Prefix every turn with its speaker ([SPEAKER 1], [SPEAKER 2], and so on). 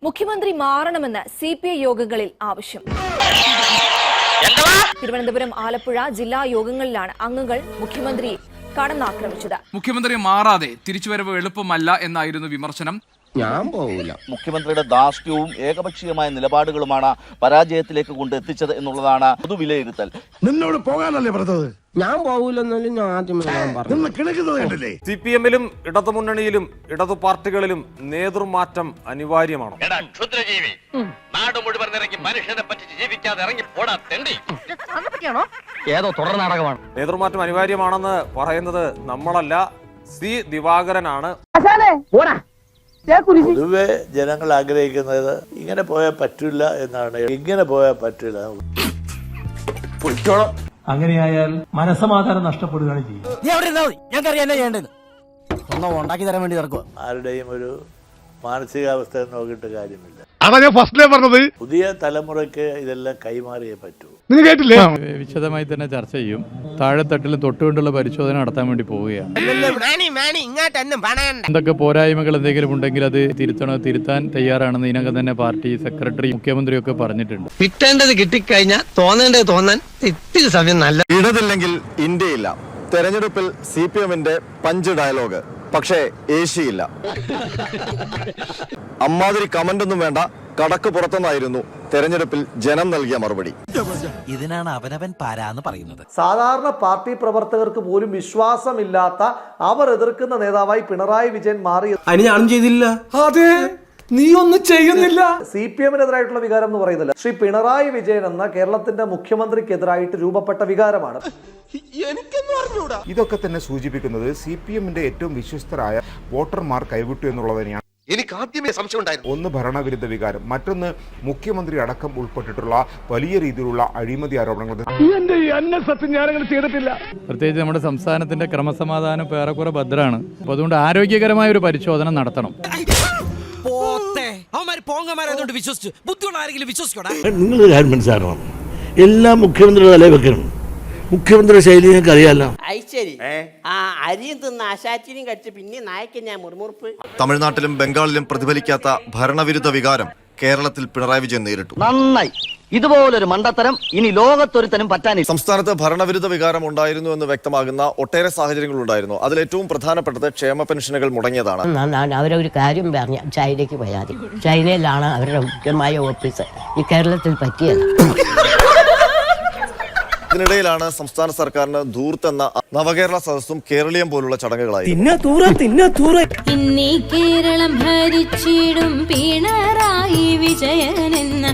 [SPEAKER 1] മുഖ്യമന്ത്രി മാറണമെന്ന് CPI യോഗങ്ങളിൽ ആവശ്യം. തിരുവനന്തപുരം, ആലപ്പുഴ ജില്ലാ യോഗങ്ങളിലാണ് അംഗങ്ങൾ മുഖ്യമന്ത്രിയെ കടന്നാക്രമിച്ചത്.
[SPEAKER 2] മുഖ്യമന്ത്രി മാറാതെ തിരിച്ചുവരവ് എളുപ്പമല്ല എന്നായിരുന്നു വിമർശനം.
[SPEAKER 3] ഞാൻ പോവില്ല.
[SPEAKER 4] മുഖ്യമന്ത്രിയുടെ ധാർഷ്ട്യവും ഏകപക്ഷീയമായ നിലപാടുകളുമാണ് പരാജയത്തിലേക്ക് കൊണ്ടെത്തിച്ചത് എന്നുള്ളതാണ് പൊതുവിലയിരുത്തൽ.
[SPEAKER 3] നിന്നോട് പോകാനല്ലേ പറഞ്ഞത്? ഞാൻ പോകൂലെന്നാലും ഞാൻ ആദ്യമേ പറഞ്ഞു.
[SPEAKER 5] CPM-ലും ഇടതുമുന്നണിയിലും ഇടതു പാർട്ടികളിലും നേതൃമാറ്റം അനിവാര്യമാണ്. നേതൃമാറ്റം അനിവാര്യമാണെന്ന് പറയുന്നത് നമ്മളല്ല, സി ദിവാകരനാണ്.
[SPEAKER 6] പൊതുവെ ജനങ്ങൾ ആഗ്രഹിക്കുന്നത് ഇങ്ങനെ പോയാൽ പറ്റില്ല എന്നാണ്. ഇങ്ങനെ പോയാൽ പറ്റില്ല.
[SPEAKER 7] അങ്ങനെയായാൽ മനസ്സമാധാനം നഷ്ടപ്പെടുകയാണ് ചെയ്യുന്നത്.
[SPEAKER 6] ആരുടെയും ഒരു മാനസികാവസ്ഥ നോക്കിയിട്ട് കാര്യമില്ല.
[SPEAKER 3] അതാ ഞാൻ ഫസ്റ്റിലേ പറഞ്ഞത്.
[SPEAKER 6] പുതിയ തലമുറയ്ക്ക് ഇതെല്ലാം കൈമാറിയേ പറ്റൂ.
[SPEAKER 3] നിങ്ങൾ കേട്ടില്ലേ?
[SPEAKER 8] വിശദമായി തന്നെ ചർച്ച ചെയ്യും. താഴെത്തട്ടിൽ തൊട്ടുകൊണ്ടുള്ള പരിശോധന നടത്താൻ വേണ്ടി പോവുകയാണ്. എന്തൊക്കെ പോരായ്മകൾ എന്തെങ്കിലും ഉണ്ടെങ്കിൽ അത് തിരുത്താൻ തയ്യാറാണെന്ന് ഇതിനകം തന്നെ പാർട്ടി സെക്രട്ടറി മുഖ്യമന്ത്രിയൊക്കെ പറഞ്ഞിട്ടുണ്ട്.
[SPEAKER 9] കിട്ടേണ്ടത് കിട്ടിക്കഴിഞ്ഞാൽ തോന്നേണ്ടത് തോന്നാൻ ഇത്തിരി സമയം നല്ല.
[SPEAKER 10] ഇടതില്ലെങ്കിൽ ഇന്ത്യയില്ല. തെരഞ്ഞെടുപ്പിൽ CPM-ന്റെ പഞ്ച് ഡയലോഗ്, പക്ഷേ ഏഷ്യയില്ല. അമ്മാതിരി കമന്റ് ഒന്നും വേണ്ട, കടക്ക് പുറത്തുനിന്നായിരുന്നു തെരഞ്ഞെടുപ്പിൽ ജനം നൽകിയ മറുപടി.
[SPEAKER 9] ഇതിനാണ് അവനവൻ പാരാന്ന് പറയുന്നത്.
[SPEAKER 11] സാധാരണ പാർട്ടി പ്രവർത്തകർക്ക് പോലും വിശ്വാസമില്ലാത്ത, അവർ എതിർക്കുന്ന നേതാവായി പിണറായി വിജയൻ മാറി.
[SPEAKER 9] ഞാനും ചെയ്തില്ല. അതെ, നീ ഒന്നും ചെയ്യുന്നില്ല.
[SPEAKER 11] CPM-നെതിരായിട്ടുള്ള വികാരം എന്ന് പറയുന്നില്ല, ശ്രീ പിണറായി വിജയൻ എന്ന കേരളത്തിന്റെ മുഖ്യമന്ത്രിക്കെതിരായിട്ട് രൂപപ്പെട്ട വികാരമാണ്.
[SPEAKER 3] ഇതൊക്കെ തന്നെ സൂചിപ്പിക്കുന്നത് CPM-ന്റെ ഏറ്റവും വിശ്വസ്തരായ വോട്ടർമാർ കൈവിട്ടു എന്നുള്ളത് തന്നെയാണ്.
[SPEAKER 10] എനിക്ക് ആദ്യമേ സംശയം ഉണ്ടായിരുന്നു.
[SPEAKER 3] ഒന്ന് ഭരണവിരുദ്ധ വികാരം, മറ്റൊന്ന് മുഖ്യമന്ത്രി അടക്കം ഉൾപ്പെട്ടിട്ടുള്ള വലിയ രീതിയിലുള്ള അഴിമതി ആരോപണങ്ങൾ. ചെയ്തിട്ടില്ല.
[SPEAKER 8] പ്രത്യേകിച്ച് നമ്മുടെ സംസ്ഥാനത്തിന്റെ ക്രമസമാധാനം ഏറെക്കുറെ ഭദ്രമാണ്. അപ്പോൾ അതുകൊണ്ട് ആരോഗ്യകരമായ ഒരു പരിശോധന നടത്തണം.
[SPEAKER 6] നിങ്ങളൊരു കാര്യം മനസ്സിലാക്കണം, എല്ലാം മുഖ്യമന്ത്രിയുടെ തലയിൽ വെക്കണം. മുഖ്യമന്ത്രിയുടെ ശൈലി ഞങ്ങൾക്ക് അറിയാലോ.
[SPEAKER 9] അരിയും തിന്ന് ആശാച്ചിനും കഴിച്ച് പിന്നെ നായക്ക് ഞാൻ മുറുമുറുപ്പ്.
[SPEAKER 10] തമിഴ്നാട്ടിലും ബംഗാളിലും പ്രതിഫലിക്കാത്ത ഭരണവിരുദ്ധ വികാരം കേരളത്തിൽ പിണറായി വിജയൻ നേരിട്ടു.
[SPEAKER 9] നന്നായി. ഇതുപോലൊരു മണ്ടത്തരം ഇനി ലോകത്തൊരുത്തനും പറ്റാനില്ല.
[SPEAKER 10] സംസ്ഥാനത്ത് ഭരണവിരുദ്ധ വികാരം ഉണ്ടായിരുന്നു എന്ന് വ്യക്തമാകുന്ന ഒട്ടേറെ സാഹചര്യങ്ങൾ ഉണ്ടായിരുന്നു. അതിലേറ്റവും പ്രധാനപ്പെട്ടത് ക്ഷേമ പെൻഷനുകൾ മുടങ്ങിയതാണ്.
[SPEAKER 9] അവരൊരു കാര്യം പറഞ്ഞ ചൈനയ്ക്ക് പോയാൽ മതി. ചൈനയിലാണ് അവരുടെ മുഖ്യമായ ഓഫീസ്. ഈ കേരളത്തിൽ പറ്റിയത്.
[SPEAKER 10] ഇതിനിടയിലാണ് സംസ്ഥാന സർക്കാരിന് ധൂർത്ത് എന്ന നവകേരള സദസ്സും കേരളീയം പോലുള്ള ചടങ്ങുകളായി.
[SPEAKER 1] കേരളം ഭരിച്ചിടും പിണറായി വിജയൻ എന്ന